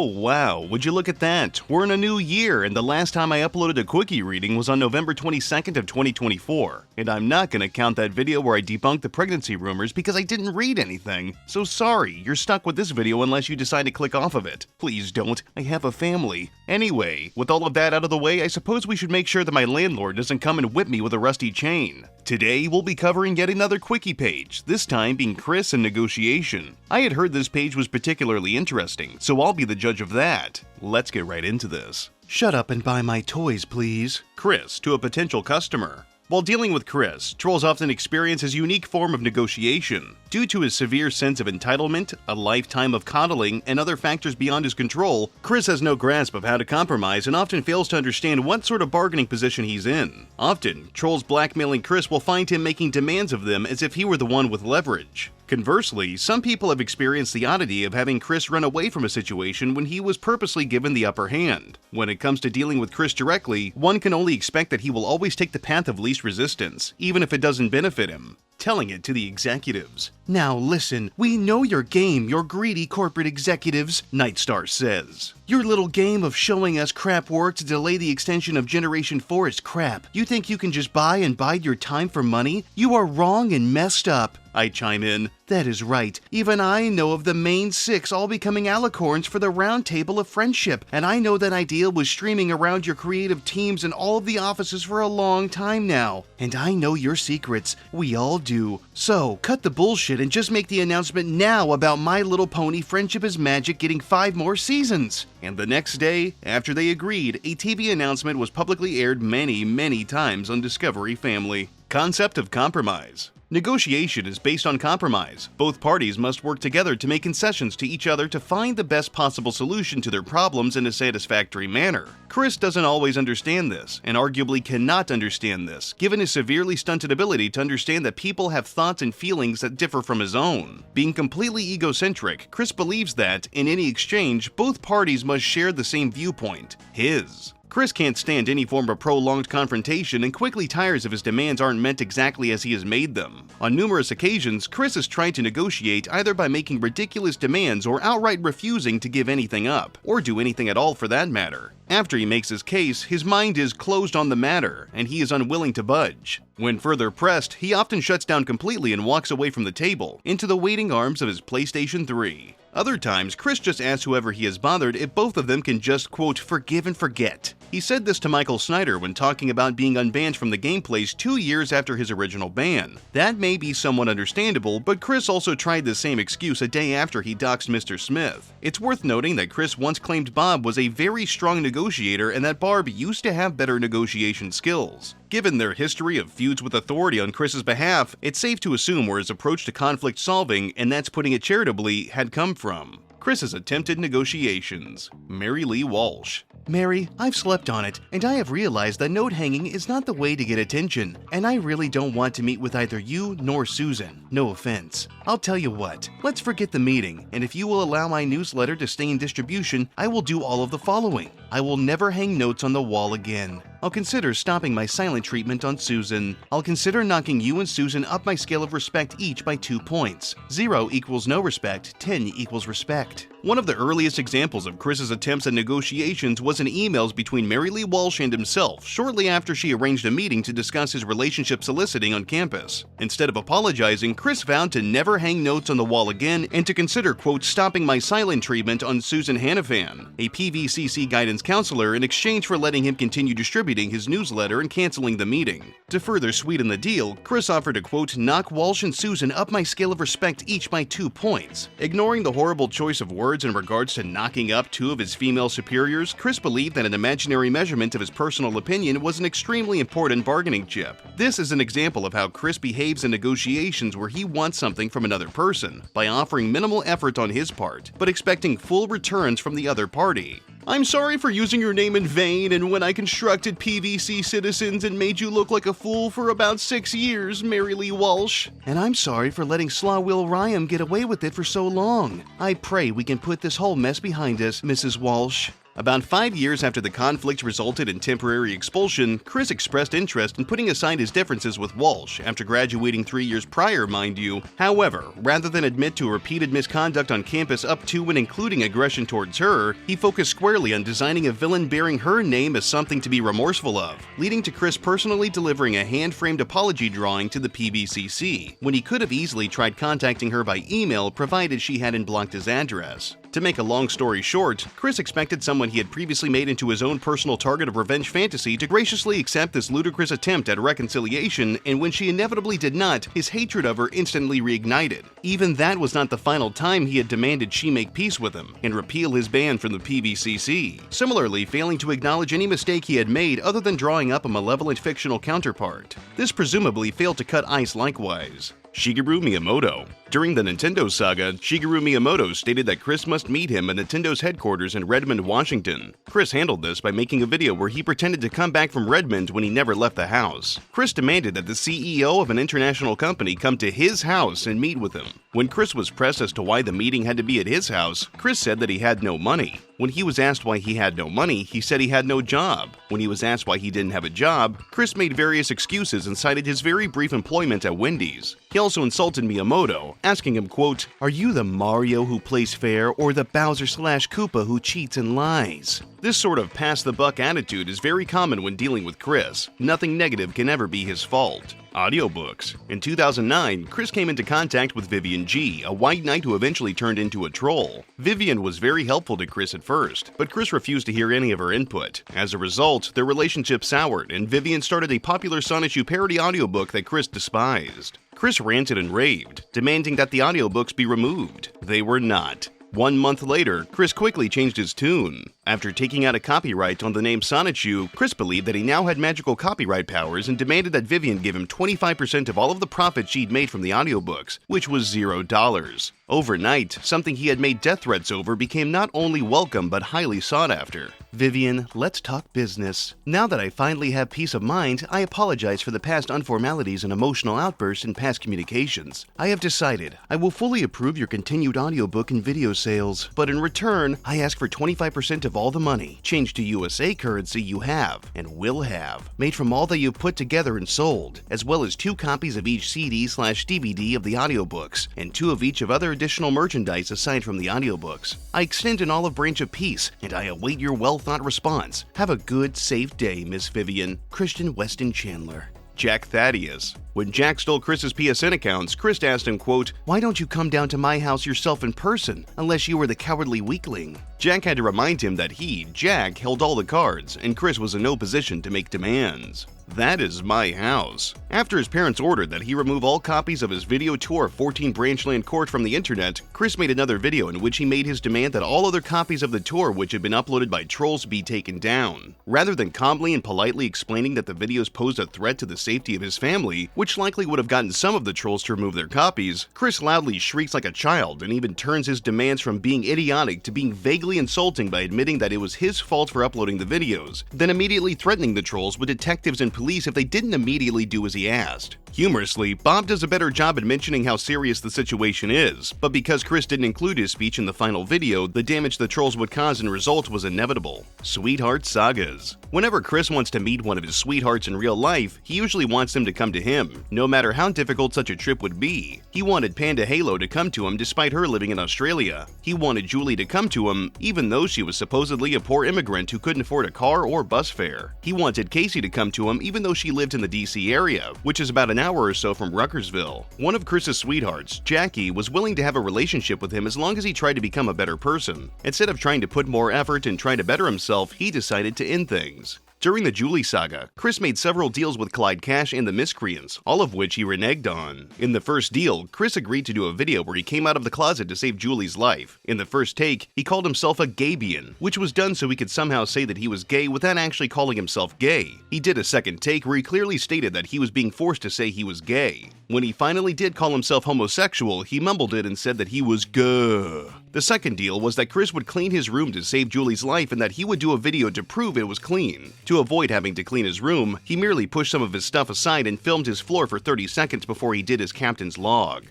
Oh wow, would you look at that? We're in a new year, and the last time I uploaded a quickie reading was on November 22nd of 2024. And I'm not gonna count that video where I debunked the pregnancy rumors because I didn't read anything. So sorry, you're stuck with this video unless you decide to click off of it. Please don't, I have a family. Anyway, with all of that out of the way, I suppose we should make sure that my landlord doesn't come and whip me with a rusty chain. Today, we'll be covering yet another quickie page, this time being Chris and negotiation. I had heard this page was particularly interesting, so I'll be the judge of that. Let's get right into this. Shut up and buy my toys, please. Chris to a potential customer. While dealing with Chris, trolls often experience his unique form of negotiation. Due to his severe sense of entitlement, a lifetime of coddling, and other factors beyond his control, Chris has no grasp of how to compromise and often fails to understand what sort of bargaining position he's in. Often, trolls blackmailing Chris will find him making demands of them as if he were the one with leverage. Conversely, some people have experienced the oddity of having Chris run away from a situation when he was purposely given the upper hand. When it comes to dealing with Chris directly, one can only expect that he will always take the path of least resistance, even if it doesn't benefit him. Telling it to the executives. Now listen, we know your game, your greedy corporate executives, Nightstar says. Your little game of showing us crap work to delay the extension of Generation 4 is crap. You think you can just buy and bide your time for money? You are wrong and messed up. I chime in. That is right. Even I know of the main 6 all becoming alicorns for the round table of friendship, and I know that idea was streaming around your creative teams and all of the offices for a long time now. And I know your secrets. We all do. So, cut the bullshit and just make the announcement now about My Little Pony Friendship is Magic getting 5 more seasons. And the next day, after they agreed, a TV announcement was publicly aired many times on Discovery Family. Concept of compromise. Negotiation is based on compromise. Both parties must work together to make concessions to each other to find the best possible solution to their problems in a satisfactory manner. Chris doesn't always understand this, and arguably cannot understand this, given his severely stunted ability to understand that people have thoughts and feelings that differ from his own. Being completely egocentric, Chris believes that, in any exchange, both parties must share the same viewpoint, his. Chris can't stand any form of prolonged confrontation and quickly tires if his demands aren't meant exactly as he has made them. On numerous occasions, Chris has tried to negotiate either by making ridiculous demands or outright refusing to give anything up, or do anything at all for that matter. After he makes his case, his mind is closed on the matter, and he is unwilling to budge. When further pressed, he often shuts down completely and walks away from the table, into the waiting arms of his PlayStation 3. Other times, Chris just asks whoever he has bothered if both of them can just, quote, forgive and forget. He said this to Michael Snyder when talking about being unbanned from the gameplays 2 years after his original ban. That may be somewhat understandable, but Chris also tried the same excuse a day after he doxed Mr. Smith. It's worth noting that Chris once claimed Bob was a very strong negotiator and that Barb used to have better negotiation skills. Given their history of feuds with authority on Chris's behalf, it's safe to assume where his approach to conflict solving, and that's putting it charitably, had come from. Chris's attempted negotiations. Mary Lee Walsh. Mary, I've slept on it, and I have realized that note hanging is not the way to get attention, and I really don't want to meet with either you nor Susan. No offense. I'll tell you what, let's forget the meeting, and if you will allow my newsletter to stay in distribution, I will do all of the following. I will never hang notes on the wall again. I'll consider stopping my silent treatment on Susan. I'll consider knocking you and Susan up my scale of respect each by 2 points. 0 equals no respect, 10 equals respect. One of the earliest examples of Chris's attempts at negotiations was in emails between Mary Lee Walsh and himself shortly after she arranged a meeting to discuss his relationship soliciting on campus. Instead of apologizing, Chris vowed to never hang notes on the wall again and to consider, quote, stopping my silent treatment on Susan Hannafan, a PVCC guidance counselor, in exchange for letting him continue distributing his newsletter and canceling the meeting. To further sweeten the deal, Chris offered to, quote, knock Walsh and Susan up my scale of respect each by 2 points. Ignoring the horrible choice of words in regards to knocking up 2 of his female superiors, Chris believed that an imaginary measurement of his personal opinion was an extremely important bargaining chip. This is an example of how Chris behaves in negotiations where he wants something from another person, by offering minimal effort on his part, but expecting full returns from the other party. I'm sorry for using your name in vain and when I constructed PVC Citizens and made you look like a fool for about 6 years, Mary Lee Walsh. And I'm sorry for letting Slaw Will Ryam get away with it for so long. I pray we can put this whole mess behind us, Mrs. Walsh. About 5 years after the conflict resulted in temporary expulsion, Chris expressed interest in putting aside his differences with Walsh after graduating 3 years prior, mind you. However, rather than admit to repeated misconduct on campus up to and including aggression towards her, he focused squarely on designing a villain bearing her name as something to be remorseful of, leading to Chris personally delivering a hand-framed apology drawing to the PBCC, when he could have easily tried contacting her by email provided she hadn't blocked his address. To make a long story short, Chris expected someone he had previously made into his own personal target of revenge fantasy to graciously accept this ludicrous attempt at reconciliation, and when she inevitably did not, his hatred of her instantly reignited. Even that was not the final time he had demanded she make peace with him and repeal his ban from the PBCC, similarly failing to acknowledge any mistake he had made other than drawing up a malevolent fictional counterpart. This presumably failed to cut ice likewise. Shigeru Miyamoto. During the Nintendo saga, Shigeru Miyamoto stated that Chris must meet him at Nintendo's headquarters in Redmond, Washington. Chris handled this by making a video where he pretended to come back from Redmond when he never left the house. Chris demanded that the CEO of an international company come to his house and meet with him. When Chris was pressed as to why the meeting had to be at his house, Chris said that he had no money. When he was asked why he had no money, he said he had no job. When he was asked why he didn't have a job, Chris made various excuses and cited his very brief employment at Wendy's. He also insulted Miyamoto, asking him, quote, "Are you the Mario who plays fair or the Bowser/Koopa who cheats and lies?" This sort of pass-the-buck attitude is very common when dealing with Chris. Nothing negative can ever be his fault. Audiobooks. In 2009, Chris came into contact with Vivian G, a white knight who eventually turned into a troll. Vivian was very helpful to Chris at first, but Chris refused to hear any of her input. As a result, their relationship soured, and Vivian started a popular Sonichu parody audiobook that Chris despised. Chris ranted and raved, demanding that the audiobooks be removed. They were not. 1 month later, Chris quickly changed his tune. After taking out a copyright on the name Sonichu, Chris believed that he now had magical copyright powers and demanded that Vivian give him 25% of all of the profit she'd made from the audiobooks, which was $0. Overnight, something he had made death threats over became not only welcome but highly sought after. "Vivian, let's talk business. Now that I finally have peace of mind, I apologize for the past unformalities and emotional outbursts in past communications. I have decided I will fully approve your continued audiobook and video sales, but in return, I ask for 25% of all the money, changed to USA currency you have and will have, made from all that you've put together and sold, as well as 2 copies of each CD/DVD of the audiobooks, and 2 of each of other additional merchandise aside from the audiobooks. I extend an olive branch of peace, and I await your well-thought response. Have a good, safe day, Miss Vivian. Christian Weston Chandler." Jack Thaddeus. When Jack stole Chris's PSN accounts, Chris asked him, quote, "Why don't you come down to my house yourself in person, unless you were the cowardly weakling?" Jack had to remind him that he, Jack, held all the cards, and Chris was in no position to make demands. "That is my house." After his parents ordered that he remove all copies of his video tour 14 Branchland Court from the internet, Chris made another video in which he made his demand that all other copies of the tour which had been uploaded by trolls be taken down. Rather than calmly and politely explaining that the videos posed a threat to the safety of his family, which likely would have gotten some of the trolls to remove their copies, Chris loudly shrieks like a child and even turns his demands from being idiotic to being vaguely insulting by admitting that it was his fault for uploading the videos, then immediately threatening the trolls with detectives and police if they didn't immediately do as he asked. Humorously, Bob does a better job at mentioning how serious the situation is, but because Chris didn't include his speech in the final video, the damage the trolls would cause in result was inevitable. Sweetheart Sagas. Whenever Chris wants to meet one of his sweethearts in real life, he usually wants them to come to him, no matter how difficult such a trip would be. He wanted Panda Halo to come to him despite her living in Australia. He wanted Julie to come to him, even though she was supposedly a poor immigrant who couldn't afford a car or bus fare. He wanted Casey to come to him even though she lived in the DC area, which is about an hour or so from Ruckersville. One of Chris's sweethearts, Jackie, was willing to have a relationship with him as long as he tried to become a better person. Instead of trying to put more effort and try to better himself, he decided to end things. During the Julie saga, Chris made several deals with Clyde Cash and the Miscreants, all of which he reneged on. In the first deal, Chris agreed to do a video where he came out of the closet to save Julie's life. In the first take, he called himself a Gabian, which was done so he could somehow say that he was gay without actually calling himself gay. He did a second take where he clearly stated that he was being forced to say he was gay. When he finally did call himself homosexual, he mumbled it and said that he was gay. The second deal was that Chris would clean his room to save Julie's life and that he would do a video to prove it was clean. To avoid having to clean his room, he merely pushed some of his stuff aside and filmed his floor for 30 seconds before he did his captain's log.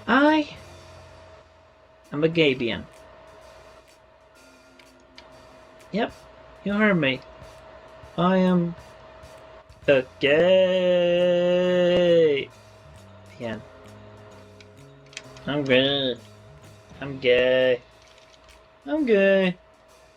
I am a Gabian. Yep, you heard me. I am gay. The end. I'm gay. I'm gay. I'm gay.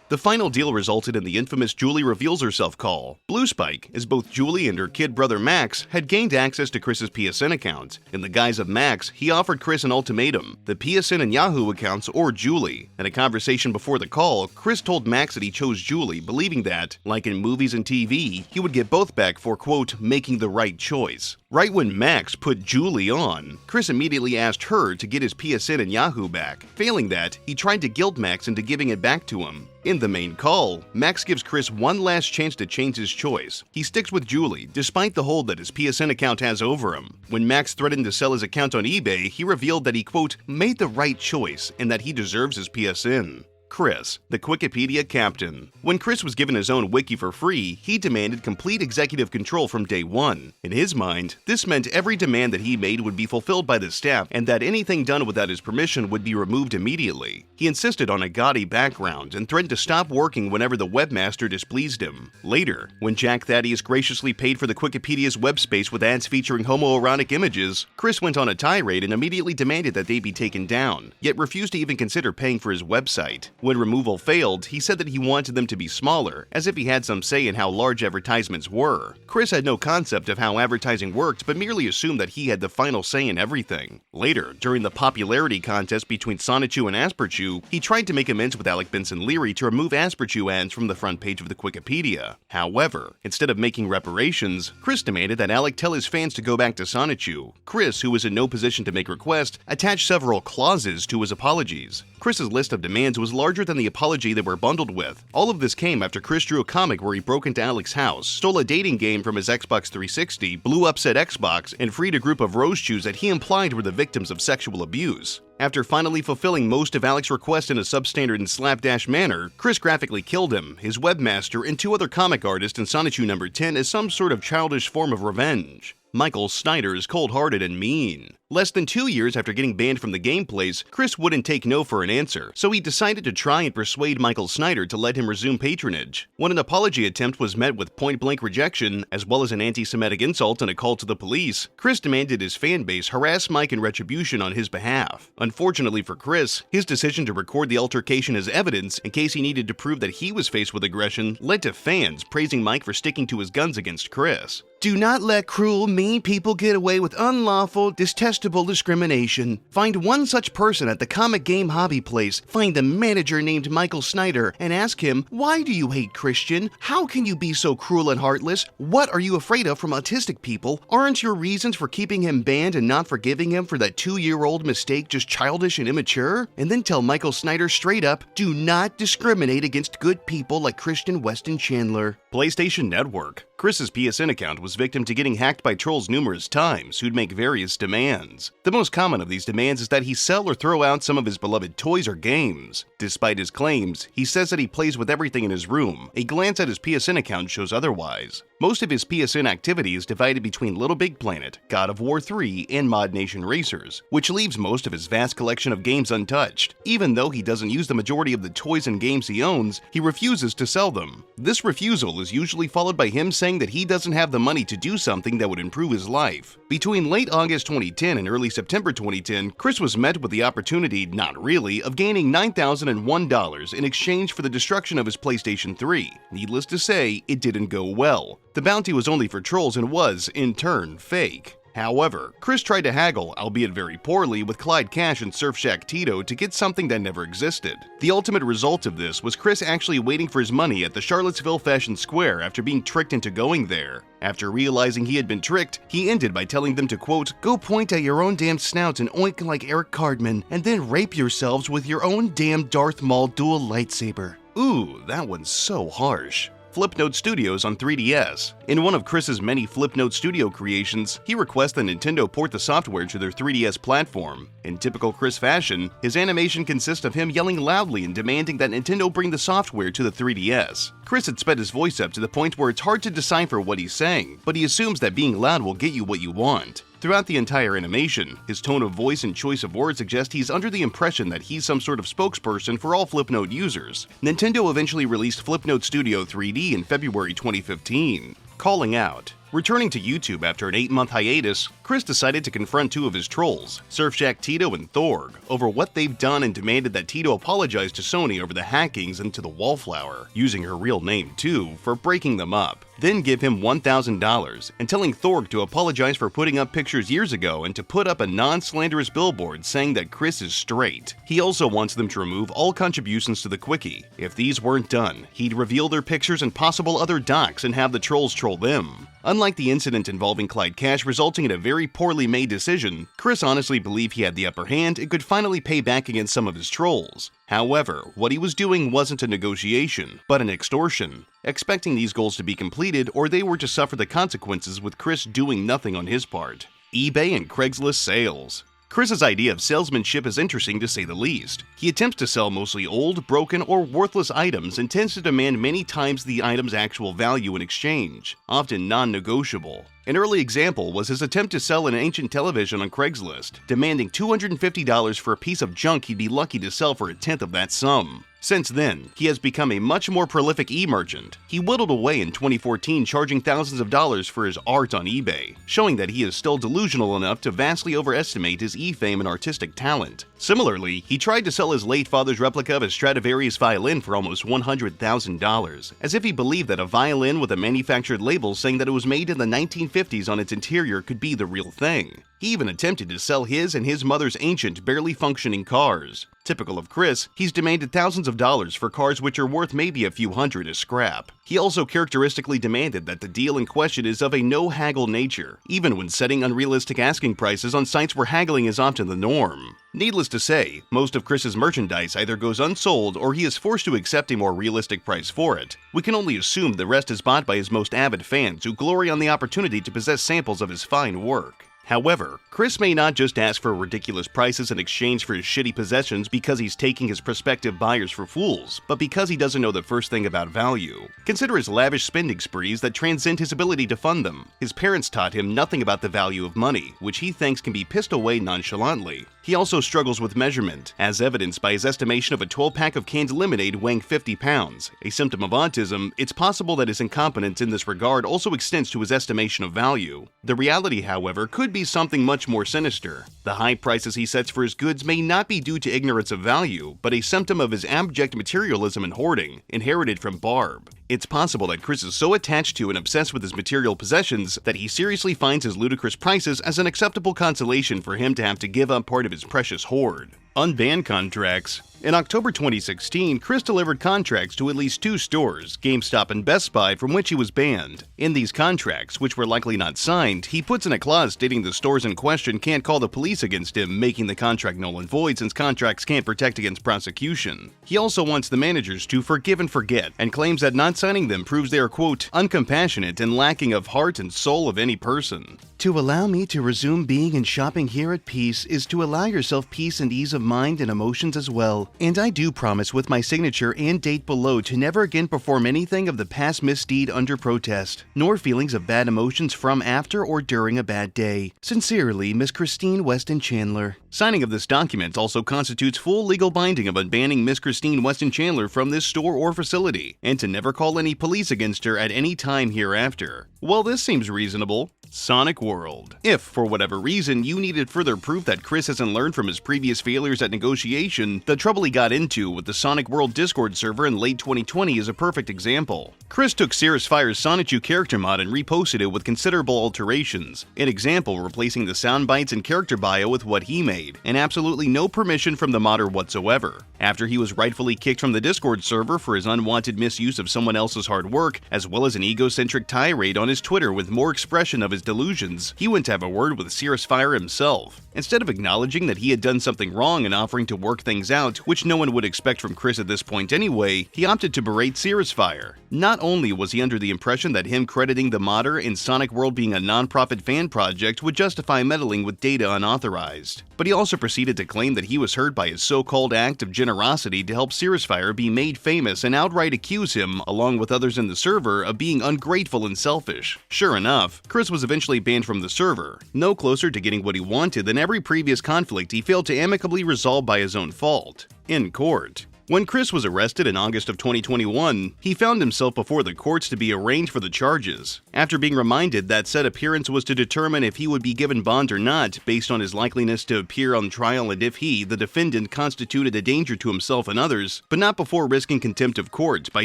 The final deal resulted in the infamous Julie reveals herself call. Blue Spike, as both Julie and her kid brother Max had gained access to Chris's PSN account. In the guise of Max, he offered Chris an ultimatum: the PSN and Yahoo accounts or Julie. In a conversation before the call, Chris told Max that he chose Julie, believing that, like in movies and TV, he would get both back for, quote, making the right choice. Right when Max put Julie on, Chris immediately asked her to get his PSN and Yahoo back. Failing that, he tried to guilt Max into giving it back to him. In the main call, Max gives Chris one last chance to change his choice. He sticks with Julie, despite the hold that his PSN account has over him. When Max threatened to sell his account on eBay, he revealed that he, quote, made the right choice and that he deserves his PSN. Chris, the Wikipedia captain. When Chris was given his own wiki for free, he demanded complete executive control from day one. In his mind, this meant every demand that he made would be fulfilled by the staff and that anything done without his permission would be removed immediately. He insisted on a gaudy background and threatened to stop working whenever the webmaster displeased him. Later, when Jack Thaddeus graciously paid for the Wikipedia's web space with ads featuring homoerotic images, Chris went on a tirade and immediately demanded that they be taken down, yet refused to even consider paying for his website. When removal failed, he said that he wanted them to be smaller, as if he had some say in how large advertisements were. Chris had no concept of how advertising worked, but merely assumed that he had the final say in everything. Later, during the popularity contest between Sonichu and Asperchu, he tried to make amends with Alec Benson Leary to remove Asperchu ads from the front page of the Wikipedia. However, instead of making reparations, Chris demanded that Alec tell his fans to go back to Sonichu. Chris, who was in no position to make requests, attached several clauses to his apologies. Chris's list of demands was larger than the apology they were bundled with. All of this came after Chris drew a comic where he broke into Alec's house, stole a dating game from his Xbox 360, blew up said Xbox, and freed a group of Rosechus that he implied were the victims of sexual abuse. After finally fulfilling most of Alec's requests in a substandard and slapdash manner, Chris graphically killed him, his webmaster, and two other comic artists in Sonichu number 10 as some sort of childish form of revenge. Michael Snyder is cold-hearted and mean. Less than 2 years after getting banned from the gameplays, Chris wouldn't take no for an answer, so he decided to try and persuade Michael Snyder to let him resume patronage. When an apology attempt was met with point-blank rejection, as well as an anti-Semitic insult and a call to the police, Chris demanded his fanbase harass Mike in retribution on his behalf. Unfortunately for Chris, his decision to record the altercation as evidence in case he needed to prove that he was faced with aggression led to fans praising Mike for sticking to his guns against Chris. Do not let cruel, mean people get away with unlawful, detestable discrimination. Find one such person at the comic game hobby place, find the manager named Michael Snyder, and ask him, why do you hate Christian? How can you be so cruel and heartless? What are you afraid of from autistic people? Aren't your reasons for keeping him banned and not forgiving him for that 2-year-old mistake just childish and immature? And then tell Michael Snyder straight up, do not discriminate against good people like Christian Weston Chandler. PlayStation Network. Chris's PSN account was victim to getting hacked by trolls numerous times who'd make various demands. The most common of these demands is that he sell or throw out some of his beloved toys or games. Despite his claims, he says that he plays with everything in his room. A glance at his PSN account shows otherwise. Most of his PSN activity is divided between Little Big Planet, God of War 3, and Mod Nation Racers, which leaves most of his vast collection of games untouched. Even though he doesn't use the majority of the toys and games he owns, he refuses to sell them. This refusal is usually followed by him saying that he doesn't have the money to do something that would improve his life. Between late August 2010 and early September 2010, Chris was met with the opportunity, not really, of gaining $9,001 in exchange for the destruction of his PlayStation 3. Needless to say, it didn't go well. The bounty was only for trolls and was, in turn, fake. However, Chris tried to haggle, albeit very poorly, with Clyde Cash and Surfshack Tito to get something that never existed. The ultimate result of this was Chris actually waiting for his money at the Charlottesville Fashion Square after being tricked into going there. After realizing he had been tricked, he ended by telling them to, quote, go point at your own damn snouts and oink like Eric Cardman, and then rape yourselves with your own damn Darth Maul dual lightsaber. Ooh, that one's so harsh. Flipnote Studios on 3DS. In one of Chris's many Flipnote Studio creations, he requests that Nintendo port the software to their 3DS platform. In typical Chris fashion, his animation consists of him yelling loudly and demanding that Nintendo bring the software to the 3DS. Chris had sped his voice up to the point where it's hard to decipher what he's saying, but he assumes that being loud will get you what you want. Throughout the entire animation, his tone of voice and choice of words suggest he's under the impression that he's some sort of spokesperson for all Flipnote users. Nintendo eventually released Flipnote Studio 3D in February 2015. Calling out. Returning to YouTube after an 8-month hiatus, Chris decided to confront two of his trolls, Surfshack Tito and Thorg, over what they've done and demanded that Tito apologize to Sony over the hackings into the Wallflower, using her real name too, for breaking them up. Then give him $1,000 and telling Thorg to apologize for putting up pictures years ago and to put up a non-slanderous billboard saying that Chris is straight. He also wants them to remove all contributions to the Quickie. If these weren't done, he'd reveal their pictures and possible other docs and have the trolls troll them. Unlike the incident involving Clyde Cash resulting in a very poorly made decision, Chris honestly believed he had the upper hand and could finally pay back against some of his trolls. However, what he was doing wasn't a negotiation, but an extortion, expecting these goals to be completed or they were to suffer the consequences with Chris doing nothing on his part. eBay and Craigslist sales. Chris's idea of salesmanship is interesting to say the least. He attempts to sell mostly old, broken, or worthless items and tends to demand many times the item's actual value in exchange, often non-negotiable. An early example was his attempt to sell an ancient television on Craigslist, demanding $250 for a piece of junk he'd be lucky to sell for a tenth of that sum. Since then, he has become a much more prolific e-merchant. He whittled away in 2014 charging thousands of dollars for his art on eBay, showing that he is still delusional enough to vastly overestimate his e-fame and artistic talent. Similarly, he tried to sell his late father's replica of a Stradivarius violin for almost $100,000, as if he believed that a violin with a manufactured label saying that it was made in the 1950s on its interior could be the real thing. He even attempted to sell his and his mother's ancient, barely functioning cars. Typical of Chris, he's demanded thousands of dollars for cars which are worth maybe a few hundred as scrap. He also characteristically demanded that the deal in question is of a no-haggle nature, even when setting unrealistic asking prices on sites where haggling is often the norm. Needless to say, most of Chris's merchandise either goes unsold or he is forced to accept a more realistic price for it. We can only assume the rest is bought by his most avid fans who glory on the opportunity to possess samples of his fine work. However, Chris may not just ask for ridiculous prices in exchange for his shitty possessions because he's taking his prospective buyers for fools, but because he doesn't know the first thing about value. Consider his lavish spending sprees that transcend his ability to fund them. His parents taught him nothing about the value of money, which he thinks can be pissed away nonchalantly. He also struggles with measurement, as evidenced by his estimation of a 12-pack of canned lemonade weighing 50 pounds. A symptom of autism, it's possible that his incompetence in this regard also extends to his estimation of value. The reality, however, could be something much more sinister. The high prices he sets for his goods may not be due to ignorance of value, but a symptom of his abject materialism and hoarding, inherited from Barb. It's possible that Chris is so attached to and obsessed with his material possessions that he seriously finds his ludicrous prices as an acceptable consolation for him to have to give up part of his precious hoard. Unban contracts. In October 2016, Chris delivered contracts to at least 2 stores, GameStop and Best Buy, from which he was banned. In these contracts, which were likely not signed, he puts in a clause stating the stores in question can't call the police against him, making the contract null and void since contracts can't protect against prosecution. He also wants the managers to forgive and forget, and claims that not signing them proves they are, quote, uncompassionate and lacking of heart and soul of any person. To allow me to resume being and shopping here at peace is to allow yourself peace and ease of mind and emotions as well. And I do promise with my signature and date below to never again perform anything of the past misdeed under protest, nor feelings of bad emotions from after or during a bad day. Sincerely, Miss Christine Weston Chandler. Signing of this document also constitutes full legal binding of unbanning Miss Christine Weston Chandler from this store or facility, and to never call any police against her at any time hereafter. Well, this seems reasonable. Sonic World. If, for whatever reason, you needed further proof that Chris hasn't learned from his previous failures at negotiation, the trouble he got into with the Sonic World Discord server in late 2020 is a perfect example. Chris took Cirrus Fire's Sonichu character mod and reposted it with considerable alterations. An example replacing the sound bites and character bio with what he made, and absolutely no permission from the modder whatsoever. After he was rightfully kicked from the Discord server for his unwanted misuse of someone else's hard work, as well as an egocentric tirade on his Twitter with more expression of his delusions, he went to have a word with Cirrus Fire himself. Instead of acknowledging that he had done something wrong and offering to work things out, which no one would expect from Chris at this point anyway, he opted to berate Cirrus Fire. Not only was he under the impression that him crediting the modder in Sonic World being a non-profit fan project would justify meddling with data unauthorized, but he also proceeded to claim that he was hurt by his so-called act of generosity to help Cirrus Fire be made famous and outright accuse him, along with others in the server, of being ungrateful and selfish. Sure enough, Chris was eventually banned from the server, no closer to getting what he wanted than every previous conflict he failed to amicably resolve by his own fault. In court. When Chris was arrested in August of 2021, he found himself before the courts to be arraigned for the charges, after being reminded that said appearance was to determine if he would be given bond or not based on his likeliness to appear on trial and if he, the defendant, constituted a danger to himself and others, but not before risking contempt of court by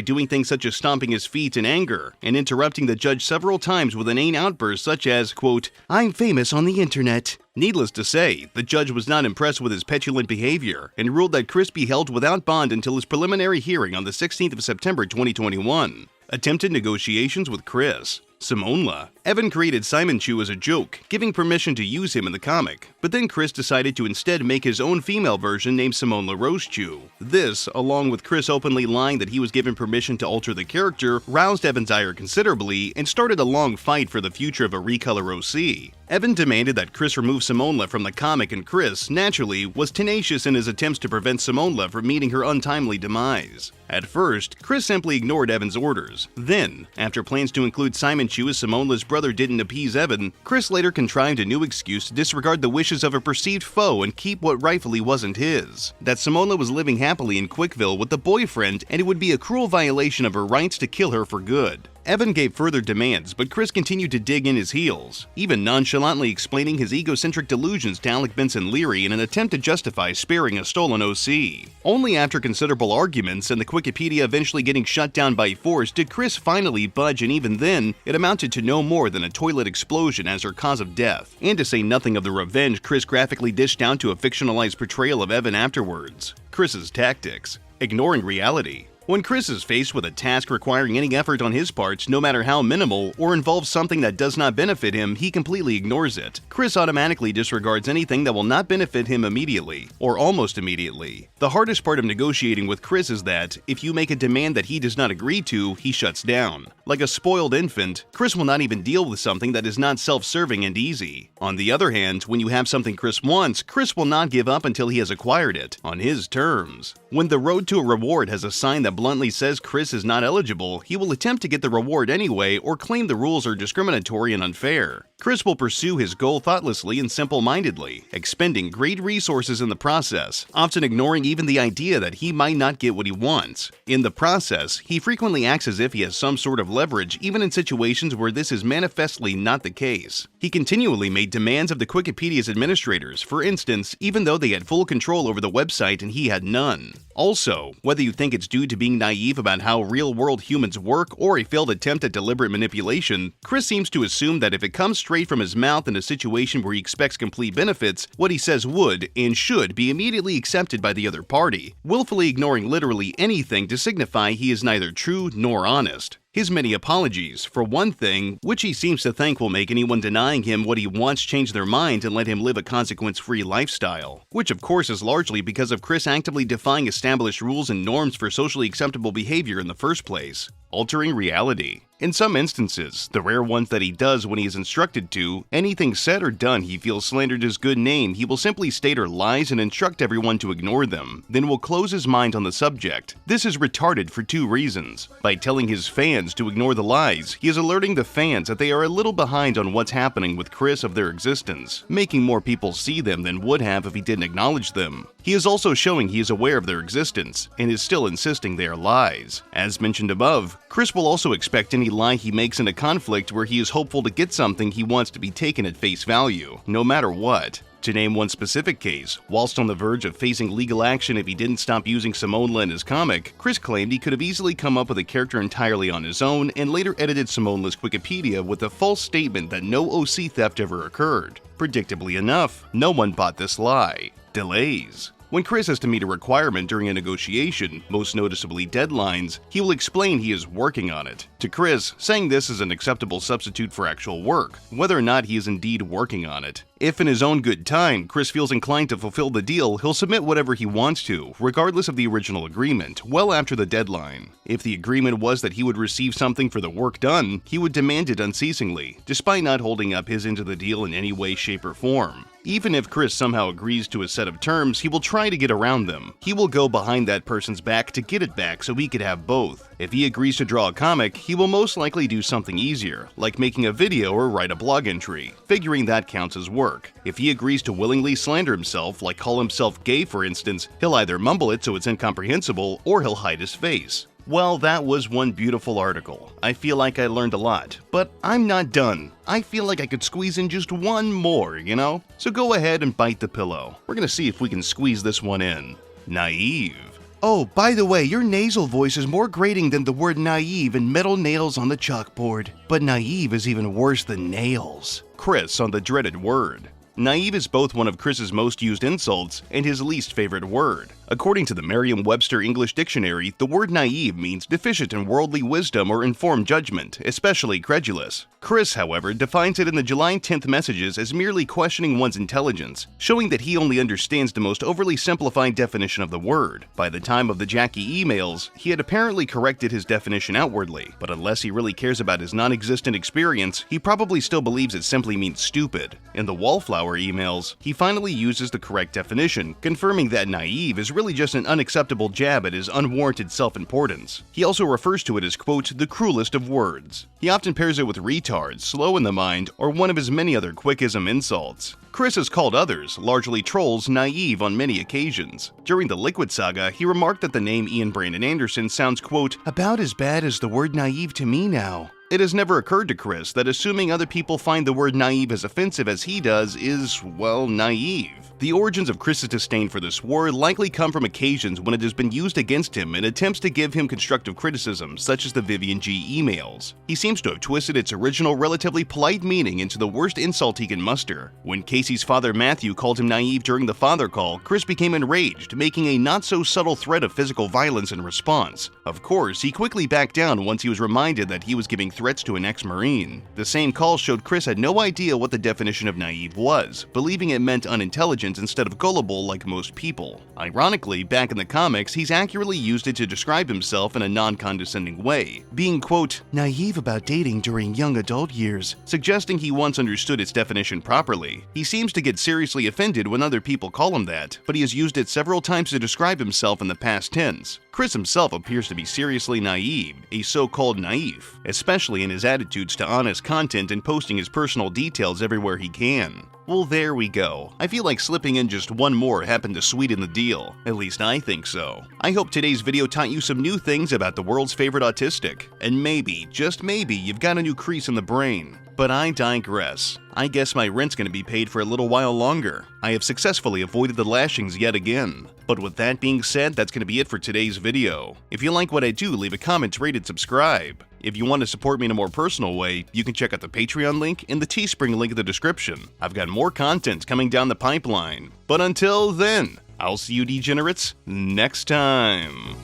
doing things such as stomping his feet in anger and interrupting the judge several times with inane outbursts such as, quote, "I'm famous on the internet." Needless to say, the judge was not impressed with his petulant behavior and ruled that Chris be held without bond until his preliminary hearing on the 16th of September 2021. Attempted negotiations with Chris. Simonla. Evan created Simonchu as a joke, giving permission to use him in the comic, but then Chris decided to instead make his own female version named Simonla Rosechu. This, along with Chris openly lying that he was given permission to alter the character, roused Evan's ire considerably and started a long fight for the future of a recolor OC. Evan demanded that Chris remove Simonla from the comic, and Chris, naturally, was tenacious in his attempts to prevent Simonla from meeting her untimely demise. At first, Chris simply ignored Evan's orders. Then, after plans to include Simonchu as Simonla's brother didn't appease Evan, Chris later contrived a new excuse to disregard the wishes of a perceived foe and keep what rightfully wasn't his. That Simonla was living happily in Quickville with a boyfriend and it would be a cruel violation of her rights to kill her for good. Evan gave further demands, but Chris continued to dig in his heels, even nonchalantly explaining his egocentric delusions to Alec Benson Leary in an attempt to justify sparing a stolen OC. Only after considerable arguments and the Wikipedia eventually getting shut down by force did Chris finally budge, and even then, it amounted to no more than a toilet explosion as her cause of death, and to say nothing of the revenge Chris graphically dished down to a fictionalized portrayal of Evan afterwards. Chris's tactics. Ignoring reality. When Chris is faced with a task requiring any effort on his part, no matter how minimal, or involves something that does not benefit him, he completely ignores it. Chris automatically disregards anything that will not benefit him immediately, or almost immediately. The hardest part of negotiating with Chris is that, if you make a demand that he does not agree to, he shuts down. Like a spoiled infant, Chris will not even deal with something that is not self-serving and easy. On the other hand, when you have something Chris wants, Chris will not give up until he has acquired it, on his terms. When the road to a reward has a sign that bluntly says Chris is not eligible, he will attempt to get the reward anyway or claim the rules are discriminatory and unfair. Chris will pursue his goal thoughtlessly and simple-mindedly, expending great resources in the process, often ignoring even the idea that he might not get what he wants. In the process, he frequently acts as if he has some sort of leverage, even in situations where this is manifestly not the case. He continually made demands of the Wikipedia's administrators, for instance, even though they had full control over the website and he had none. Also, whether you think it's due to being naive about how real-world humans work or a failed attempt at deliberate manipulation, Chris seems to assume that if it comes straight from his mouth in a situation where he expects complete benefits, what he says would and should be immediately accepted by the other party, willfully ignoring literally anything to signify he is neither true nor honest. His many apologies, for one thing, which he seems to think will make anyone denying him what he wants change their mind and let him live a consequence-free lifestyle. Which of course is largely because of Chris actively defying established rules and norms for socially acceptable behavior in the first place. Altering reality. In some instances, the rare ones that he does when he is instructed to, anything said or done he feels slandered his good name, he will simply state or lies and instruct everyone to ignore them, then will close his mind on the subject. This is retarded for two reasons. By telling his fans to ignore the lies, he is alerting the fans that they are a little behind on what's happening with Chris of their existence, making more people see them than would have if he didn't acknowledge them. He is also showing he is aware of their existence, and is still insisting they are lies. As mentioned above, Chris will also expect any lie he makes in a conflict where he is hopeful to get something he wants to be taken at face value, no matter what. To name one specific case, whilst on the verge of facing legal action if he didn't stop using Simonla in his comic, Chris claimed he could have easily come up with a character entirely on his own and later edited Simonla's Wikipedia with a false statement that no OC theft ever occurred. Predictably enough, no one bought this lie. Delays. When Chris has to meet a requirement during a negotiation, most noticeably deadlines, he will explain he is working on it. To Chris, saying this is an acceptable substitute for actual work, whether or not he is indeed working on it. If in his own good time, Chris feels inclined to fulfill the deal, he'll submit whatever he wants to, regardless of the original agreement, well after the deadline. If the agreement was that he would receive something for the work done, he would demand it unceasingly, despite not holding up his end of the deal in any way, shape, or form. Even if Chris somehow agrees to a set of terms, he will try to get around them. He will go behind that person's back to get it back so he could have both. If he agrees to draw a comic, he will most likely do something easier, like making a video or write a blog entry, figuring that counts as work. If he agrees to willingly slander himself, like call himself gay for instance, he'll either mumble it so it's incomprehensible, or he'll hide his face. Well, that was one beautiful article. I feel like I learned a lot, but I'm not done. I feel like I could squeeze in just one more, you know? So go ahead and bite the pillow. We're gonna see if we can squeeze this one in. Naive. Oh, by the way, your nasal voice is more grating than the word naive in metal nails on the chalkboard. But naive is even worse than nails. Chris on the dreaded word. Naive is both one of Chris's most used insults and his least favorite word. According to the Merriam-Webster English Dictionary, the word naive means deficient in worldly wisdom or informed judgment, especially credulous. Chris, however, defines it in the July 10th messages as merely questioning one's intelligence, showing that he only understands the most overly simplified definition of the word. By the time of the Jackie emails, he had apparently corrected his definition outwardly, but unless he really cares about his non-existent experience, he probably still believes it simply means stupid. In the Wallflower emails, he finally uses the correct definition, confirming that naive is really just an unacceptable jab at his unwarranted self-importance. He also refers to it as, quote, the cruelest of words. He often pairs it with retard, slow in the mind, or one of his many other quickism insults. Chris has called others, largely trolls, naive on many occasions. During the Liquid saga, he remarked that the name Ian Brandon Anderson sounds, quote, about as bad as the word naive to me now. It has never occurred to Chris that assuming other people find the word naive as offensive as he does is, well, naive. The origins of Chris's disdain for this word likely come from occasions when it has been used against him in attempts to give him constructive criticism, such as the Vivian G emails. He seems to have twisted its original relatively polite meaning into the worst insult he can muster. When Casey's father Matthew called him naive during the father call, Chris became enraged, making a not-so-subtle threat of physical violence in response. Of course, he quickly backed down once he was reminded that he was giving threats to an ex-Marine. The same call showed Chris had no idea what the definition of naive was, believing it meant unintelligent instead of gullible like most people. Ironically, back in the comics, he's accurately used it to describe himself in a non-condescending way, being, quote, naive about dating during young adult years, suggesting he once understood its definition properly. He seems to get seriously offended when other people call him that, but he has used it several times to describe himself in the past tense. Chris himself appears to be seriously naive, a so-called naif, especially in his attitudes to honest content and posting his personal details everywhere he can. Well, there we go. I feel like slipping in just one more happened to sweeten the deal. At least I think so. I hope today's video taught you some new things about the world's favorite autistic. And maybe, just maybe, you've got a new crease in the brain. But I digress. I guess my rent's gonna be paid for a little while longer. I have successfully avoided the lashings yet again. But with that being said, that's gonna be it for today's video. If you like what I do, leave a comment, rate, and subscribe. If you want to support me in a more personal way, you can check out the Patreon link and the Teespring link in the description. I've got more content coming down the pipeline. But until then, I'll see you degenerates next time.